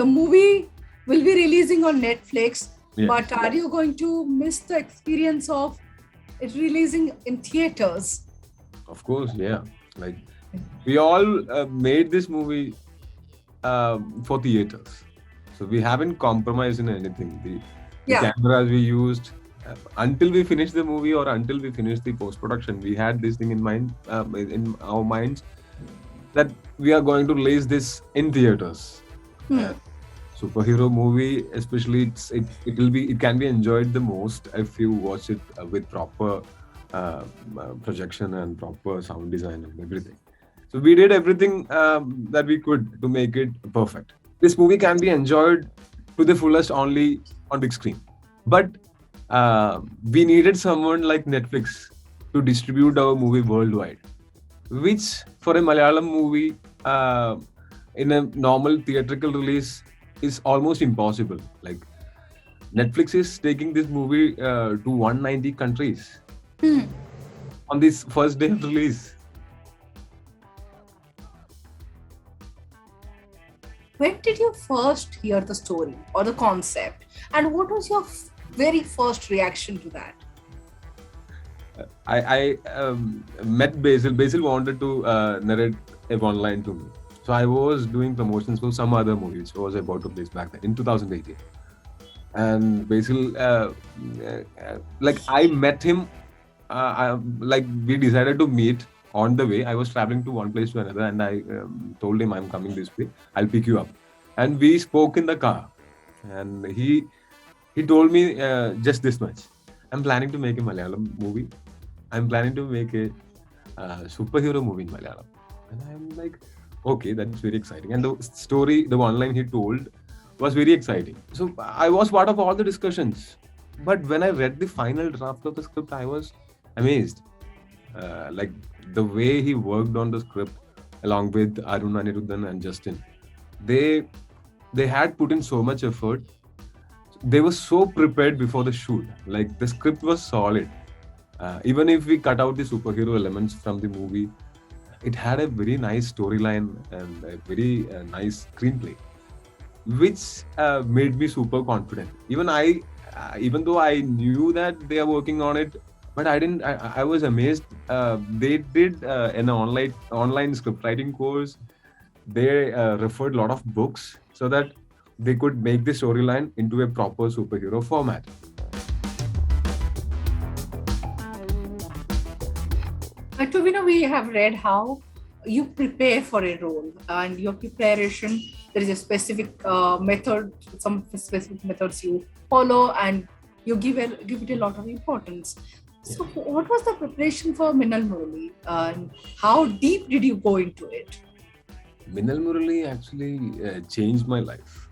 the movie will be releasing on Netflix, Yes. but are you going to miss the experience of it releasing in theaters? Of course, yeah. Like we all made this movie for theaters, so we haven't compromised in anything. The Yeah. cameras we used until we finished the movie or until we finished the post production, we had this thing in mind, in our minds, that we are going to release this in theaters. Superhero movie, especially, it can be enjoyed the most if you watch it with proper projection and proper sound design and everything. So we did everything that we could to make it perfect. This movie can be enjoyed to the fullest only on big screen, but we needed someone like Netflix to distribute our movie worldwide, which for a Malayalam movie in a normal theatrical release is almost impossible. Like Netflix is taking this movie to 190 countries on this first day of release. When did you first hear the story or the concept, and what was your very first reaction to that? I met Basil. Basil wanted to narrate a one-line to me. So I was doing promotions for some other movies. I was about to place back then in 2018. And Basil, like I met him, like we decided to meet on the way. I was traveling to one place to another, and I told him, I'm coming this way. I'll pick you up. And we spoke in the car. And he told me just this much. I'm planning to make a Malayalam movie. I'm planning to make a superhero movie in Malayalam. And I'm like, okay, that's very exciting. And the story, the one line he told was very exciting. So I was part of all the discussions. But when I read the final draft of the script, I was amazed. Like the way he worked on the script along with Arun, Anirudhan and Justin. They had put in so much effort. They were so prepared before the shoot. Like the script was solid. Even if we cut out the superhero elements from the movie, it had a very nice storyline and a very nice screenplay, which made me super confident. Even though I knew that they are working on it, but I was amazed. They did an online script writing course. They referred a lot of books so that they could make the storyline into a proper superhero format. Tovino, we have read how you prepare for a role, and your preparation, there is a specific method, some specific methods you follow, and you give it a lot of importance. So what was the preparation for Minnal Murali, and how deep did you go into it? Minnal Murali actually changed my life.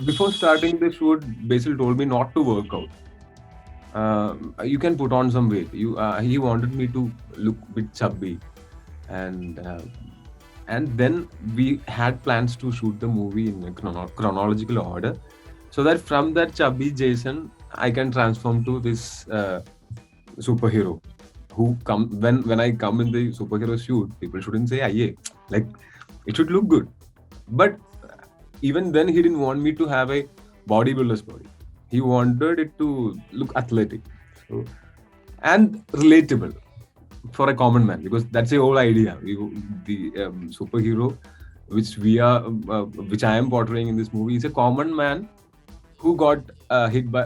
Before starting the shoot, Basil told me not to work out. You can put on some weight. He wanted me to look a bit chubby, and then we had plans to shoot the movie in a chronological order, so that from that chubby Jason, I can transform to this superhero who come when I come in the superhero suit. People shouldn't say "Aye," like it should look good. But even then, he didn't want me to have a bodybuilder's body. He wanted it to look athletic, and relatable for a common man, because that's the whole idea. The superhero, which I am portraying in this movie, is a common man who got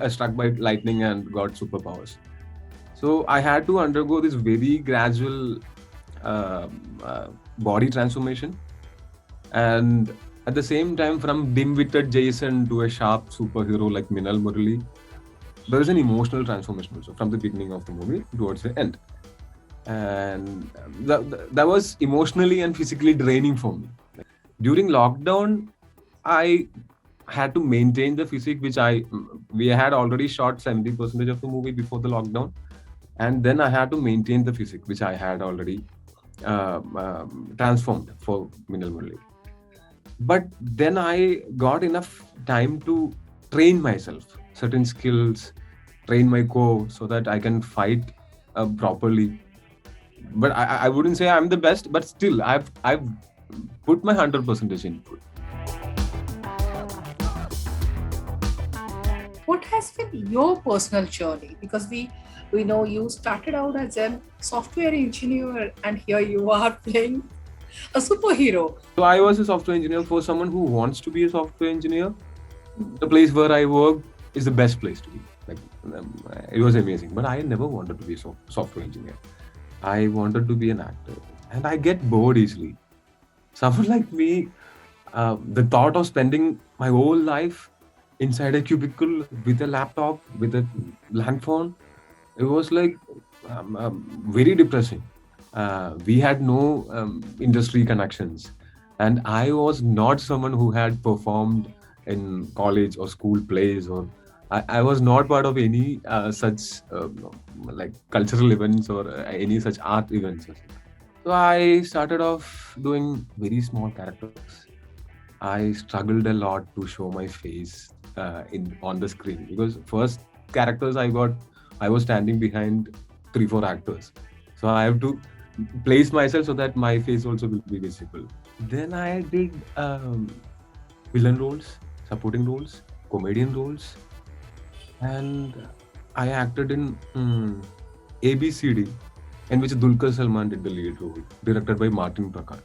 struck by lightning and got superpowers. So I had to undergo this very gradual body transformation, and at the same time, from dim-witted Jason to a sharp superhero like Minnal Murali, there is an emotional transformation also from the beginning of the movie towards the end. And that was emotionally and physically draining for me. During lockdown, I had to maintain the physique, which we had already shot 70% of the movie before the lockdown. And then I had to maintain the physique, which I had already transformed for Minnal Murali. But then I got enough time to train myself, certain skills, train my core so that I can fight properly. But I wouldn't say I'm the best, but still I've put my 100% input. What has been your personal journey? Because we know you started out as a software engineer, and here you are playing a superhero. So I was a software engineer. For someone who wants to be a software engineer, the place where I work is the best place to be. Like, it was amazing. But I never wanted to be a software engineer. I wanted to be an actor, and I get bored easily. Someone like me, the thought of spending my whole life inside a cubicle with a laptop, with a land phone, it was like very depressing. We had no industry connections, and I was not someone who had performed in college or school plays, or I was not part of any such like cultural events or any such art events. So I started off doing very small characters. I struggled a lot to show my face in on the screen, because first characters I was standing behind 3-4 actors, so I have to place myself so that my face also will be visible. Then I did villain roles, supporting roles, comedian roles, and I acted in ABCD, in which Dulquer Salman did the lead role, directed by Martin Prakar.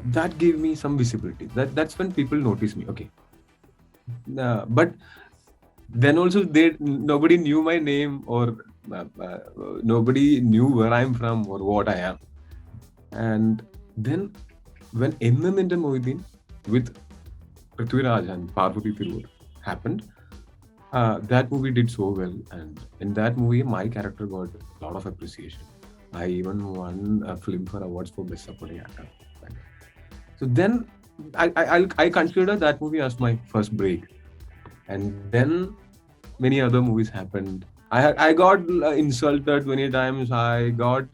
That gave me some visibility. That's when people notice me. Okay, but then also nobody knew my name, or nobody knew where I'm from or what I am. And then when Into Moideen with Prithviraj and Parvati Thirur happened, that movie did so well, and in that movie my character got a lot of appreciation. I even won a Filmfare Awards for Best Supporting Actor. So then I consider that movie as my first break, and then many other movies happened. I got insulted many times. I got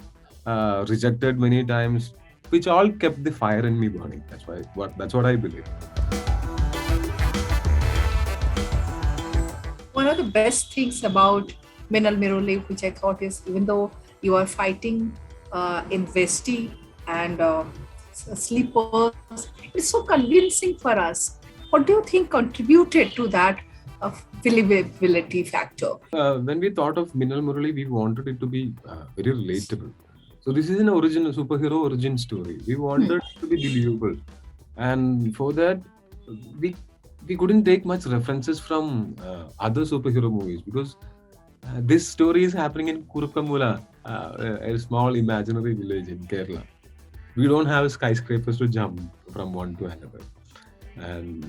rejected many times, which all kept the fire in me burning. That's what I believe. One of the best things about Minnal Murali, which I thought is, even though you are fighting in vesti and sleepers, it's so convincing for us. What do you think contributed to that believability factor? When we thought of Minnal Murali, we wanted it to be very relatable. So this is an original superhero origin story. We wanted it to be believable, and for that, we couldn't take much references from other superhero movies, because this story is happening in Kurukkamula, a small imaginary village in Kerala. We don't have skyscrapers to jump from one to another. And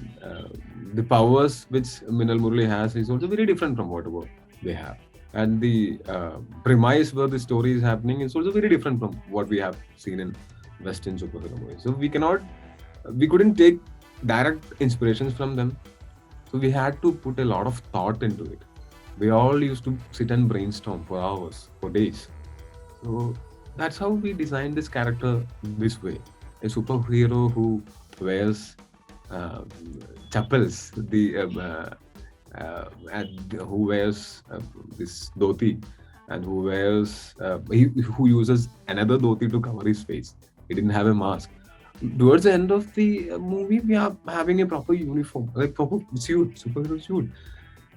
the powers which Minnal Murali has is also very different from whatever they have. And the premise where the story is happening is also very different from what we have seen in Western superhero movies. So we couldn't take direct inspirations from them. So we had to put a lot of thought into it. We all used to sit and brainstorm for hours, for days. So that's how we designed this character this way. A superhero who wears chappals, and who wears this dhoti, and who uses another dhoti to cover his face. He didn't have a mask. Towards the end of the movie, we are having a proper uniform, like proper suit, superhero suit.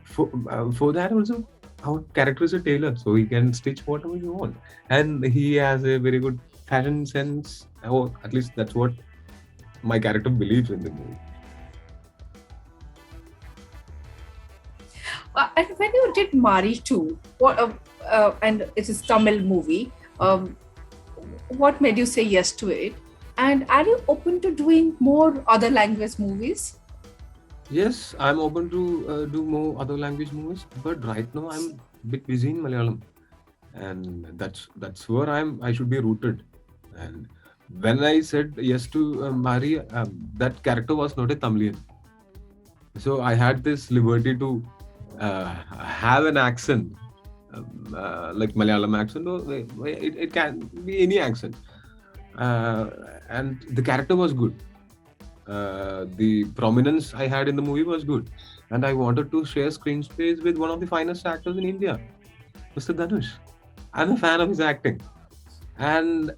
For that also, our character is a tailor, so he can stitch whatever you want, and he has a very good fashion sense, or at least that's what my character believes in the movie. And when you did Mari 2, and it is Tamil movie, what made you say yes to it? And are you open to doing more other language movies? Yes, I'm open to do more other language movies, but right now I'm a bit busy in Malayalam, and that's where I should be rooted. And when I said yes to Mari, that character was not a Tamilian, so I had this liberty to have an accent, like Malayalam accent, or it can be any accent, and the character was good. The prominence I had in the movie was good, and I wanted to share screen space with one of the finest actors in India, Mr. Dhanush. I'm a fan of his acting, and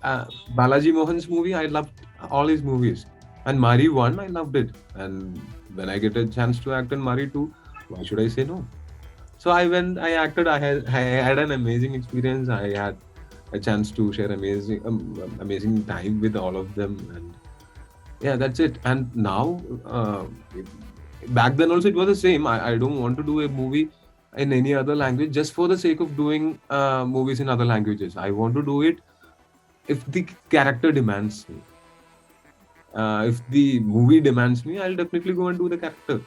Balaji Mohan's movie, I loved all his movies, and Mari 1, I loved it, and when I get a chance to act in Mari 2, Why should I say no? So I went, I acted, I had an amazing experience. I had a chance to share amazing time with all of them, and yeah, that's it. And now, back then also it was the same. I don't want to do a movie in any other language just for the sake of doing movies in other languages. I want to do it if the character demands me. If the movie demands me, I'll definitely go and do the character.